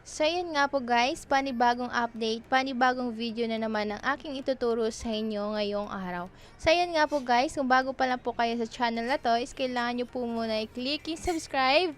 So yun nga po guys, panibagong update, panibagong video na naman ang aking ituturo sa inyo ngayong araw. So yun nga po guys, kung bago pa lang po kayo sa channel na to, is kailangan nyo po muna i-click yung subscribe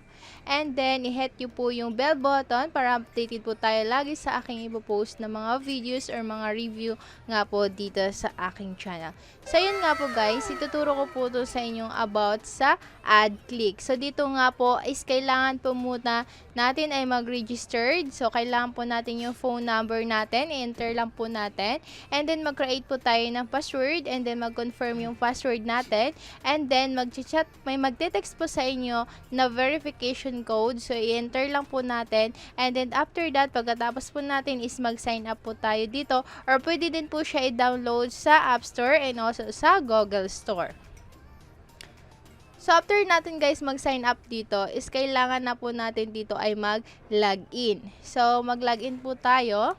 and then i-hit nyo po yung bell button para updated po tayo lagi sa aking ipopost na mga videos or mga review nga po dito sa aking channel. So yun nga po guys, ituturo ko po to sa inyong about sa ad click. So dito nga po is kailangan po muna natin ay mag-registered. So, kailangan po natin yung phone number natin. I-enter lang po natin. And then, mag-create po tayo ng password. And then, mag-confirm yung password natin. And then, mag-chat. May magte-text po sa inyo na verification code. So, i-enter lang po natin. And then, after that, pagkatapos po natin is mag-sign up po tayo dito. Or pwede din po siya i-download sa App Store and also sa Google Store. So, after natin guys mag-sign up dito, is kailangan na po natin dito ay mag-login. So, mag-login po tayo.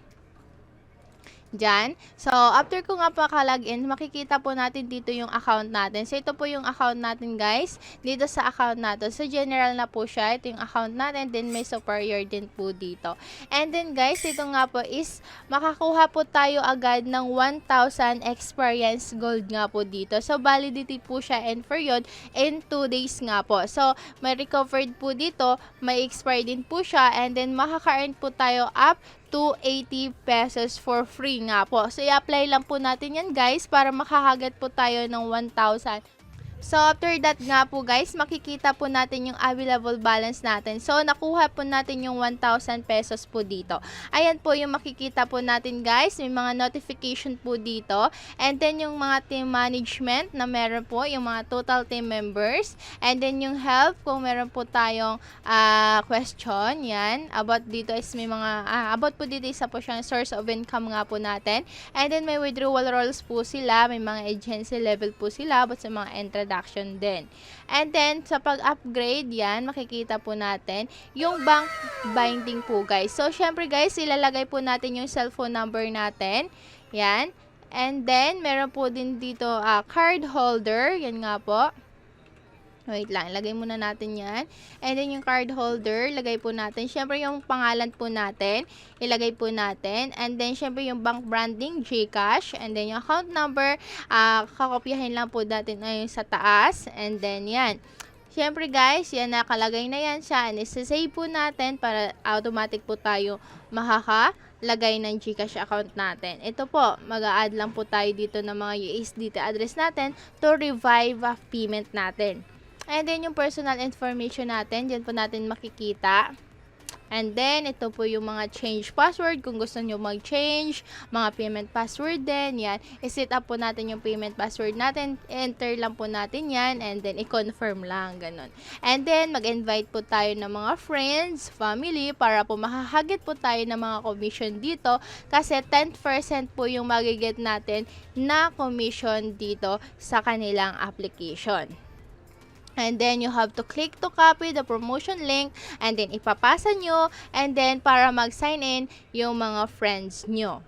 Diyan. So, after ko nga paka-login, makikita po natin dito yung account natin. So, ito po yung account natin guys. Dito sa account natin. So, general na po siya. Ito yung account natin. Then, may superior din po dito. And then guys, ito nga po is makakuha po tayo agad ng 1,000 experience gold nga po dito. So, validity po siya and period in 2 days nga po. So, may recovered po dito. May expire din po siya. And then, makaka-earn po tayo up to 80 pesos for free nga po. So, i-apply lang po natin yan guys para makahagat po tayo ng 1,000. So, after that nga po guys, makikita po natin yung available balance natin. So, nakuha po natin yung 1,000 pesos po dito. Ayan po yung makikita po natin guys. May mga notification po dito. And then, yung mga team management na meron po, yung mga total team members. And then, yung help, kung meron po tayong question, yan. About dito is may mga, about po dito isa po siyang source of income nga po natin. And then, may withdrawal roles po sila. May mga agency level po sila. About sa mga introduction din. And then, sa pag-upgrade, yan, makikita po natin yung bank binding po, guys. So, syempre, guys, ilalagay po natin yung cellphone number natin. Yan. And then, meron po din dito card holder. Yan nga po. Wait lang, ilagay muna natin yan. And then yung card holder, lagay po natin. Syempre yung pangalan po natin, ilagay po natin. And then syempre yung bank branding, GCash. And then yung account number, kakopyahin lang po natin ayun sa taas. And then yan. Syempre guys, yan nakalagay na yan siya. And isa-save po natin para automatic po tayo lagay ng GCash account natin. Ito po, mag-a-add lang po tayo dito ng mga USDT address natin to revive payment natin. And then, yung personal information natin, dyan po natin makikita. And then, ito po yung mga change password. Kung gusto nyo mag-change, mga payment password din, yan. I-set up po natin yung payment password natin. Enter lang po natin yan. And then, i-confirm lang, ganun. And then, mag-invite po tayo ng mga friends, family, para po makahagit po tayo ng mga commission dito. Kasi 10% po yung magiget natin na commission dito sa kanilang application. And then, you have to click to copy the promotion link and then ipapasa nyo and then para mag-sign in yung mga friends nyo.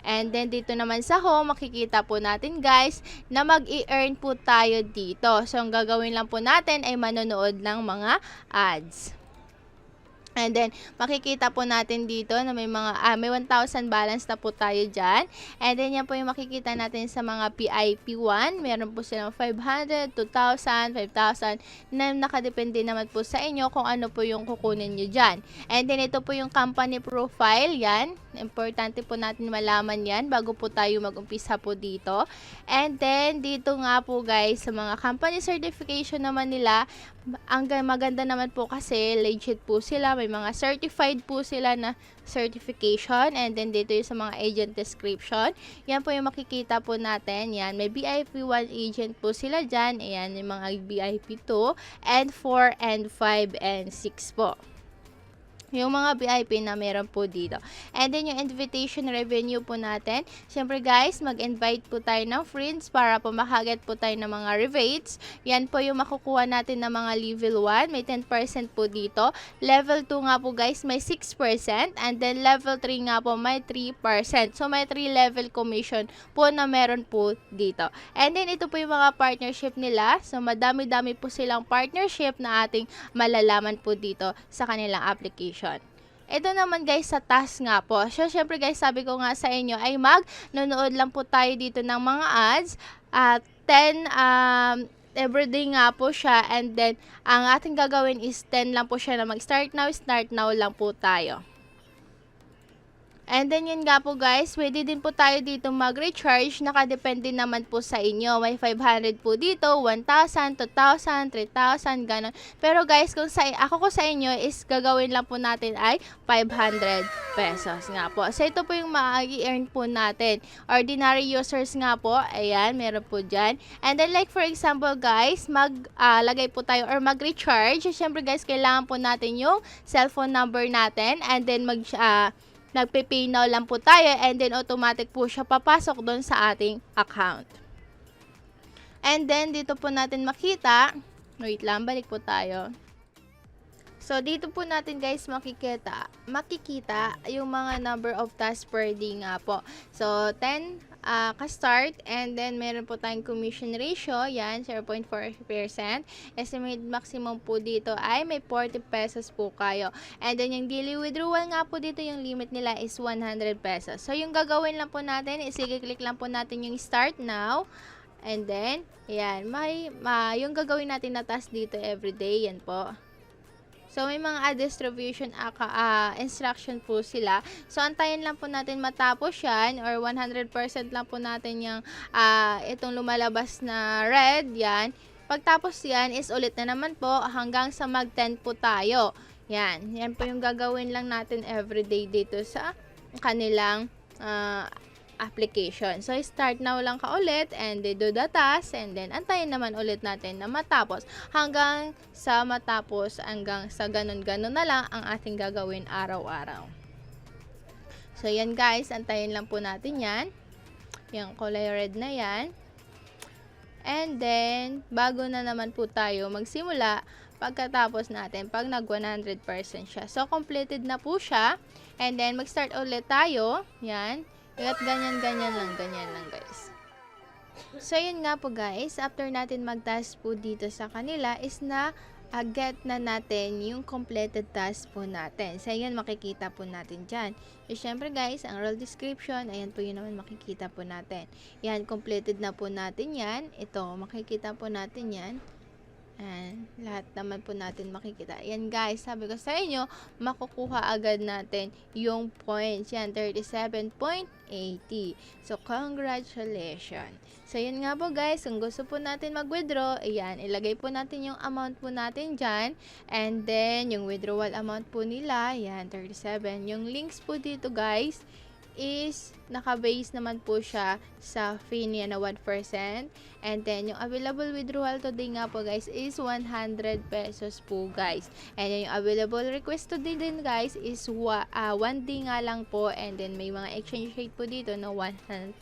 And then, dito naman sa home, makikita po natin guys na mag-i-earn po tayo dito. So, ang gagawin lang po natin ay manonood ng mga ads. And then, makikita po natin dito na may mga, may 1,000 balance na po tayo dyan. And then, yan po yung makikita natin sa mga PIP 1. Meron po silang 500, 2,000, 5,000 na nakadepende naman po sa inyo kung ano po yung kukunin nyo dyan. And then, ito po yung company profile. Yan. Importante po natin malaman yan bago po tayo mag-umpisa po dito. And then, dito nga po guys, sa mga company certification naman nila, ang maganda naman po kasi legit po sila, may mga certified po sila na certification. And then dito yung sa mga agent description, yan po yung makikita po natin. Yan, may VIP 1 agent po sila dyan. Ayan, yung mga VIP 2 and 4 and 5 and 6 po yung mga VIP na meron po dito. And then, yung invitation revenue po natin. Siyempre guys, mag-invite po tayo ng friends para po makaget po tayo ng mga rebates. Yan po yung makukuha natin ng mga level 1. May 10% po dito. Level 2 nga po guys, may 6%. And then, level 3 nga po, may 3%. So, may 3 level commission po na meron po dito. And then, ito po yung mga partnership nila. So, madami-dami po silang partnership na ating malalaman po dito sa kanilang application. Ito naman guys sa task nga po. So, syempre guys, sabi ko nga sa inyo ay mag-nonood lang po tayo dito ng mga ads at 10 everyday nga po siya, and then ang ating gagawin is 10 lang po siya na start now lang po tayo. And then yun nga po guys, pwede din po tayo dito mag-recharge, nakadepende naman po sa inyo. May 500 po dito, 1,000, 2,000, 3,000, ganon. Pero guys, kung ako sa inyo is gagawin lang po natin ay 500 pesos nga po. So ito po yung ma-earn po natin. Ordinary users nga po, ayan, meron po dyan. And then like for example guys, lagay po tayo or mag-recharge. Siyempre guys, kailangan po natin yung cellphone number natin, and then nagpe-pay now lang po tayo, and then automatic po siya papasok doon sa ating account. And then dito po natin makita, wait lang, balik po tayo. So dito po natin guys makikita yung mga number of tasks per day nga po. So 10 ka-start, and then meron po tayong commission ratio, yan 0.4%. Estimated maximum po dito ay may 40 pesos po kayo. And then yung daily withdrawal nga po dito, yung limit nila is 100 pesos. So yung gagawin lang po natin is i-click lang po natin yung start now. And then, yan, yung gagawin natin na task dito everyday, yan po. So, may mga ad distribution instruction po sila. So, antayin lang po natin matapos yan, or 100% lang po natin yung itong lumalabas na red, yan. Pagtapos yan is ulit na naman po hanggang sa mag-10 po tayo. Yan. Yan po yung gagawin lang natin everyday dito sa kanilang application. So, start now lang ka ulit, and then do the task, and then antayin naman ulit natin na matapos hanggang sa ganun-ganun na lang ang ating gagawin araw-araw. So, yan guys, antayin lang po natin yan. Yung kulay red na yan. And then, bago na naman po tayo magsimula pagkatapos natin pag nag 100% siya. So, completed na po siya. And then, mag-start ulit tayo. Yan. At ganyan lang guys. So yun nga po guys, after natin mag-task po dito sa kanila is get na natin yung completed task po natin. So yan, makikita po natin dyan. So syempre guys, ang role description, ayan po yun naman makikita po natin. Yan, completed na po natin yan. Ito, makikita po natin yan. And lahat naman po natin makikita. Yan guys, sabi ko sa inyo, makukuha agad natin yung points. Yan, 37.80. So, congratulations. So, yun nga po guys, kung gusto po natin mag-withdraw, ayan, ilagay po natin yung amount po natin dyan. And then, yung withdrawal amount po nila, yan, 37. Yung links po dito guys, is naka-base naman po siya sa fee niya na 1%. And then, yung available withdrawal today nga po guys is 100 pesos po guys. And then, yung available request today din guys is 1 day nga lang po. And then, may mga exchange rate po dito na 100%.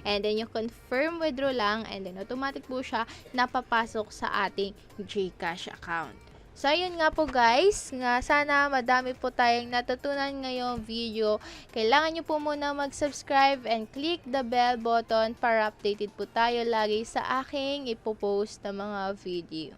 And then, yung confirm withdraw lang, and then automatic po siya napapasok sa ating GCash account. So, ayun nga po guys, sana madami po tayong natutunan ngayong video. Kailangan nyo po muna mag-subscribe and click the bell button para updated po tayo lagi sa aking ipopost na mga video.